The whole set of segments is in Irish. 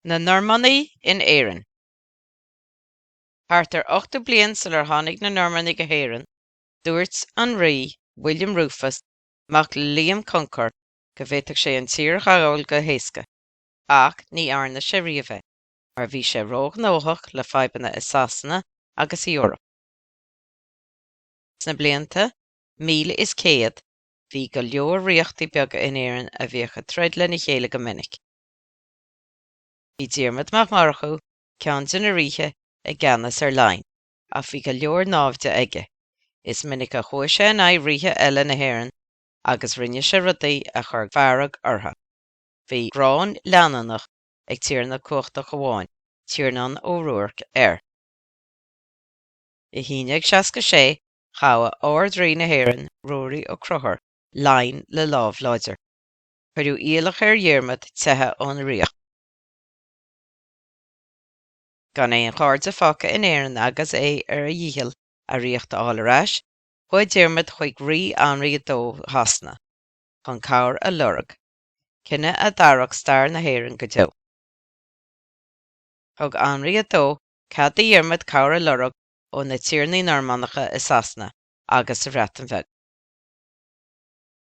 Na Normannaigh in Éirinn. Thart 8 bliain sular tháinig na Normannaigh go hÉireann, dúirt an rí William Rufus mac Liam Concord go bhféadfadh sé an tír ghabháil go héasca, ach ní airne sé riamh é, mar bhí sé róghnáthach le fadhbanna i Sasana agus i Eorp. Sna blianta 1100 bhí go leor riachtaí beaga in Éirinn a bhíocha treidle na chéile go minic. Bhí Diarmid mac Marachú ceann de na ríthe ag geannas ar láin, ach bhí go leor náimhde aige. Is minic a chuaigh sé in aghaidh ríthe eile na hÉireann agus rinne sé rudaí a chur bharrag ortha. Bhí grán leananach ag tíorna cuachta gháin, tíornan ó Ruarc air. I 1966 chabha ardrí na hÉireann Ruaidhrí ó Cruthair láin le lámh láidir. Chuireadh íolach ar Diarmid tuthe ón riach. Gan é an chairde facha in Éirinn agus é ar a dhíthil a riocht all arás, chuaigh Diarmid chuig rí Anraí dó hasna, chun cabhair a lorg, cinne a dtarach stair na hÉireann go deo. Thug Anraí dó cad a Diarmid cabhair a lorg ó na tíornaí Normannacha i Sasna agus sa Bhreatain.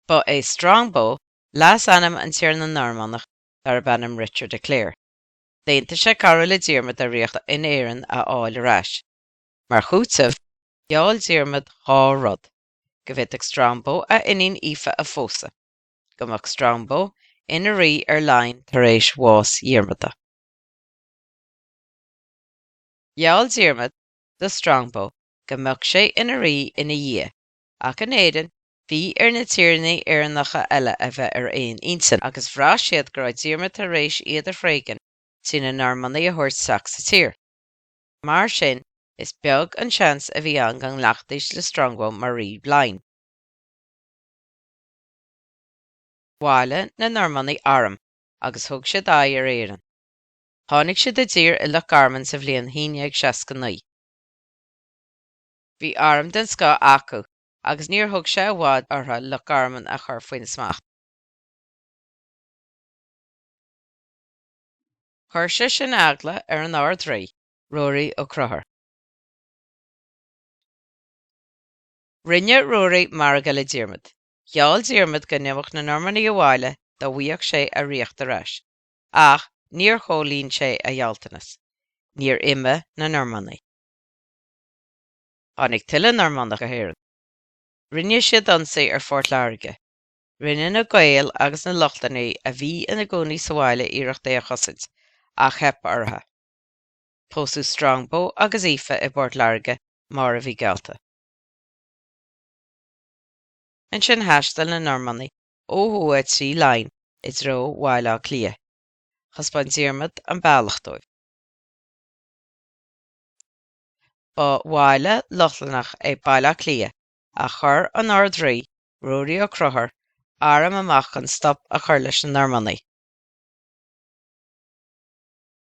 Ba é Strongbow leas anam an tíorna Normannaigh dar bannam Richard de Clare. Déanta sé cabhair le Diarmid a riocht in Éirinn a fháil arás. Mar chútamh, gheall Diarmid dhá rud, go bhféadfadh Strongbow a ionann oife a fósa, go mbeadh Strongbow ina rí ar láin tar éis bhás Diarmida. Gheall Diarmid do Strongbow go mbeadh sé ina rí ina dhiaidh, ach in Éirinn bhí ar na tíornaí éireannacha eile a bheith ar aon intin agus bhrá siad go raibh Diarmid tar éis iad a phréigean tí na Normannaigh a thabhairt Seacht sa tír. Mar sin is beag an seans a bhí an gan leachtais le Strongbow mar rí blain. Bhaile na Normannaigh arm agus thug siad aghaidh ar Éirinn. Tháinig siad a dtír i Loch Garman sa bhliain 1969. Bhí arm den sca acu agus níor thug sé a bhád ortha Loch Garman a chur faoin smacht. Chuir sé sin eagla ar an ardrí Ruaidhrí ó Cruthair. Rinne Ruaidhrí marga le Diarmid. Gheall Diarmid go nimach na Normannaigh a bhaile do bhuíoch sé a riocht arás, ach níor chomhlíonn sé a dhealtanas, níor imime na Normannaigh. Tháinig tuilleadh Normannaigh go hÉireann. Rinne siad ansa ar Fort Larige. Rinne na Gael agus na Lochlannaigh a bhí ina gcónaí sa bhaile iirecht é a chosaint, ach heap ortha. Pósú Strongbow agus oife i Bord Larige mar a bhí gealta. An sin theastail na Normannaigh ó thuaid trí láin i dtreo Mhaile Clia, chosban Diarmid an bealach dóibh. Ba Mhaile Lochlannach é Baile Clia a chur an ardrí Ruaidhrí ó Cruthair airm amach an stop a chur leis na Normannaigh.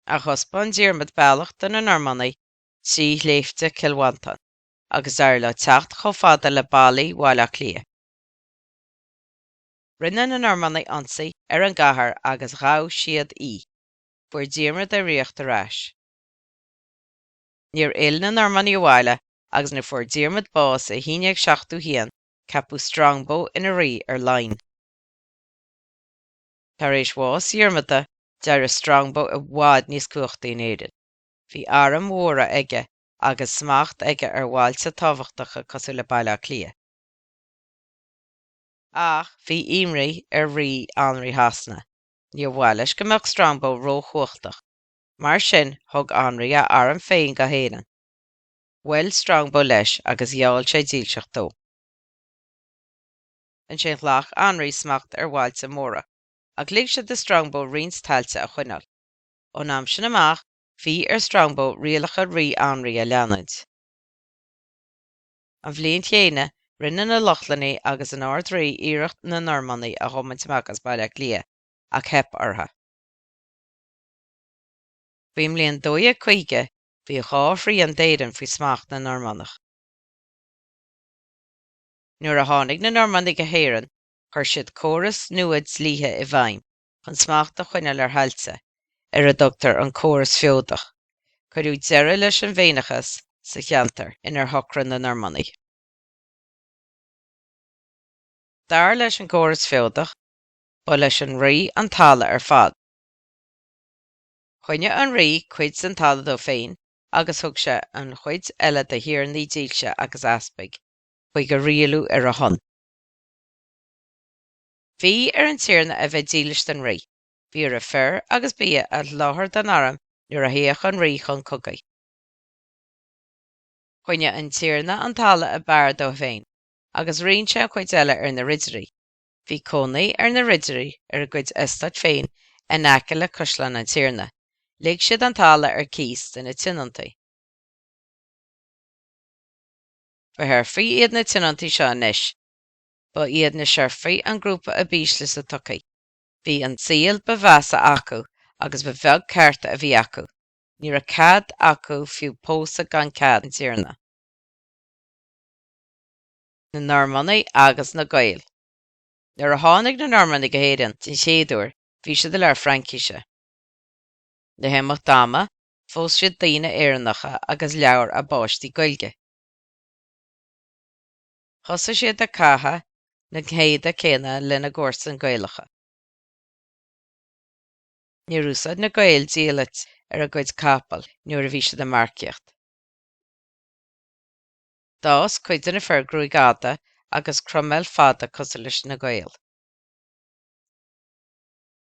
A chosban Diarmid bealach do na Normannaigh trí léifte Kilwantan, agus air le teacht chomh fada le bailí Mhaile Clia. Rinne na Normannaigh ansaí ar an gcathair agus ghabh siad fuair Diarmid a riocht arás. Níor ill na Normannaigh a bhaile agus na fuair Diarmid bás a 1970 capú Strongbow ina rí ar láin. Tar éis bhás Diarmida dearadh Strongbow a bhád níos cuachta in Éirinn. Bhí airm mhóra aige agus smacht aige ar bháilte tábhachtacha cosúil le Baile Clia. Ach bhí imrí ar rí Anraí hasna, níor bhailis go mbeadh Strongbow róchuachtach, mar sin thug Anraí a airm féin go héanann. Bhfuil Strongbow leis agus gheall sé díolseach dó. An sin ghlach Anraí smacht ar bháilte móra, ach ligh siad de Strongbow rions tailte a chuineáil. Ón am sin amach bhí ar Strongbow rialacha rí Anraí a leanúint. An bhliain chéine rinne na Lochlannaigh agus an ardrí iirecht na Normannaigh a thumaint amach as Baile Clia, ach heap ortha. Bhí mbliain 12 bhí dhá an d'éireann faoi smacht na Normannaigh. Nuair a tháinig na Normannaigh go hÉireann, chuir siad córas nuad slíthe i bhfeidhm chun smacht a chuineáil ar thailte, ar a dtugtar an córas feodach, chuireadh deireadh leis an bhéanachas sa cheantar inar thochrainn na Normannaigh. D'fhear leis an córas feodach, ba leis an rí an talla ar fad. Chuine an rí cuid san talla dó féin, agus thug sé an chuid eile de hiarraní díoilse agus aspaig, chuig go rialú ar a hon. Bhí ar an tíorna a bheith dílis den rí, bhí ar a fearr agus bia a láthair den airm nuair a thaíodh an rí chun cogaidh. Chuine an tíorna an talla a bear dó féin, agus rion sé chuid eile ar na ridirí. Bhí cónaí ar na ridirí ar a gcuid éistad féin in aice le coslan an tíorna, léigh siad an talla ar cíos de na tinontaí. Ba thirfaí iad na tinontaí seo anois, ba iad na seirfaí an grúpa a bísla sa tucaí. Bhí an saoil ba bheasa acu agus ba bheag cearta a bhí acu, ní ra cad acu fiú pósa gan cad an tíorna. Na Normannaigh agus na Gael. Nuair a tháinig na Normannaigh go Éirinn den chéadúir, bhí siad le Fraincisise. Na Héimeacht Dama fós siad daoine éireannacha agus leabhar a báistí Gaeilge. Thosa siad a catha na chéad céanna lena gcomharsan Gaeilgeacha. Ní úsáid na Gael díolat ar a gcuid capal nuair a bhí siad a marcaíocht. Dás cuideanna fear grúigada agus cromel fada cos leis na Gael.